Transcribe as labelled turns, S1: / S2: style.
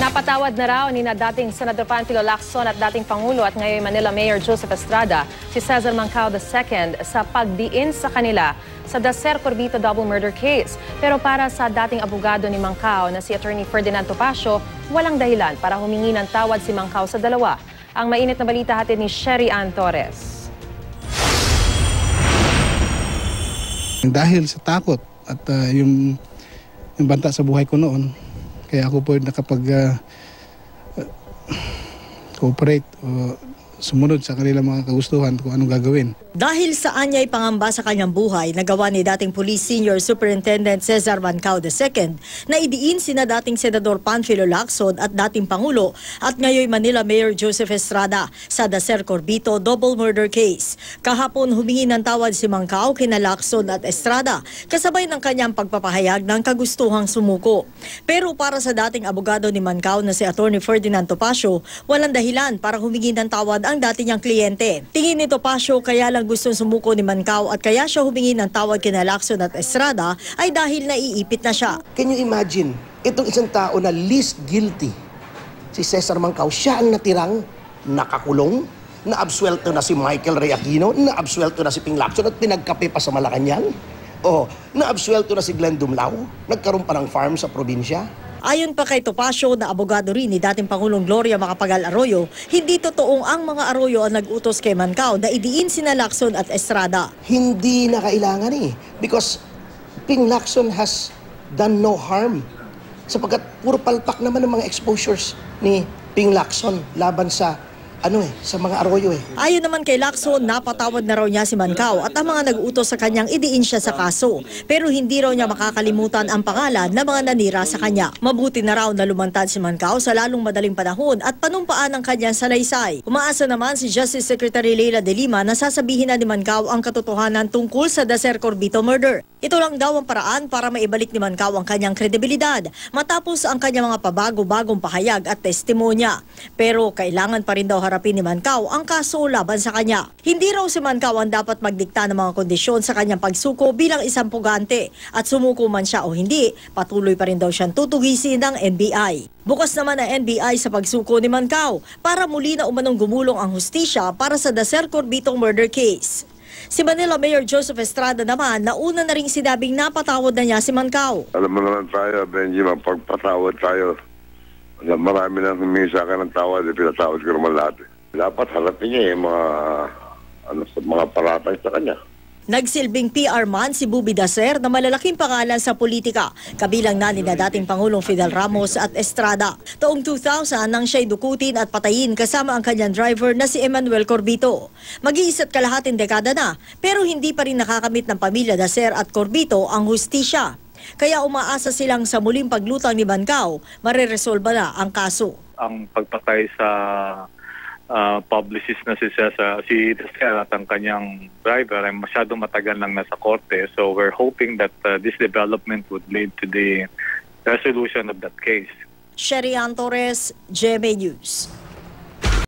S1: Napatawad na raw ni dating Senador Panfilo Lacson at dating Pangulo at ngayon Manila Mayor Joseph Estrada si Cesar Mancao II sa pagdiin sa kanila sa Dacer Corbito double murder case. Pero para sa dating abogado ni Mancao na si Attorney Ferdinand Topacio, walang dahilan para humingi ng tawad si Mancao sa dalawa. Ang mainit na balita hatid ni Sherry Ann Torres.
S2: Dahil sa takot at yung banta sa buhay ko noon, kaya ako po nakapag-cooperate o sumunod sa kanilang mga kagustuhan kung anong gagawin.
S3: Dahil sa anyay pangamba sa kanyang buhay, nagawa ni dating Police Senior Superintendent Cesar Mancao II na idiin sina dating Senador Panfilo Lacson at dating Pangulo at ngayon Manila Mayor Joseph Estrada sa Dacer Corbito double murder case. Kahapon humingi ng tawad si Mancao kina Lacson at Estrada kasabay ng kanyang pagpapahayag ng kagustuhang sumuko. Pero para sa dating abogado ni Mancao na si Attorney Ferdinand Topacio, walang dahilan para humingi ng tawad ang dati niyang kliyente. Tingin ni Topacio kaya lang gustong sumuko ni Mancao at kaya siya humingi ng tawad kina Lacson at Estrada ay dahil naiipit na siya.
S4: Can you imagine, itong isang tao na least guilty, si Cesar Mancao, siya ang natirang nakakulong, naabsuelto na si Michael Ray Aquino, naabsuelto na si Ping Lacson at pinagkape pa sa Malacanang. O, naabsuelto na si Glenn Dumlao, nagkaroon pa ng farm sa probinsya.
S3: Ayon pa kay Topacio na abogado rin ni dating Pangulong Gloria Macapagal Arroyo, hindi totoong ang mga Arroyo ang nag-utos kay Mancao na idiin sina Lacson at Estrada.
S4: Hindi na kailangan because Ping Lacson has done no harm. Sapagkat puro palpak naman ang mga exposures ni Ping Lacson laban sa sa mga Arroyo.
S3: Ayon naman kay Lacson, napatawad na raw niya si Mancao at ang mga nag-utos sa kanyang idiin siya sa kaso. Pero hindi raw niya makakalimutan ang pangalan ng mga nanira sa kanya. Mabuti na raw na lumantad si Mancao sa lalong madaling panahon at panumpaan ang kanyang salaysay. Umaasa naman si Justice Secretary Leila de Lima na sasabihin na ni Mancao ang katotohanan tungkol sa Dacer Corbito murder. Ito lang daw ang paraan para maibalik ni Mancao ang kanyang kredibilidad matapos ang kanyang mga pabago-bagong pahayag at testimonya. Pero kailangan pa rin daw harapin ni Mancao ang kaso laban sa kanya. Hindi raw si Mancao ang dapat magdikta ng mga kondisyon sa kanyang pagsuko bilang isang pugante at sumuko man siya o hindi, patuloy pa rin daw siyang tutugisin ng NBI. Bukas naman ang NBI sa pagsuko ni Mancao para muli na umanong gumulong ang hustisya para sa Dacer Corbito murder case. Si Manila Mayor Joseph Estrada naman, nauna na ring sinabing napatawad na niya si Mancao.
S5: Alam mo naman tayo, Benji, mapagpatawad tayo. Marami nang humingi sa akin ng tawad, pinatawad ko naman lahat. Dapat harapin niya yung mga paratay sa kanya.
S3: Nagsilbing PR man si Bubi Dacer na malalaking pangalan sa politika, kabilang na ni dating Pangulong Fidel Ramos at Estrada. Taong 2000 nang siya'y dukutin at patayin kasama ang kanyang driver na si Emmanuel Corbito. Mag-iisa't kalahating dekada na, pero hindi pa rin nakakamit ng pamilya Dacer at Corbito ang hustisya. Kaya umaasa silang sa muling paglutang ni Mancao, mareresolba na ang kaso.
S6: Ang pagpatay sa publicist na si Dacer at ang kanyang driver ay masyadong matagal lang nasa korte. So we're hoping that this development would lead to the resolution of that case.
S3: Sherry Ann Torres, GMA News.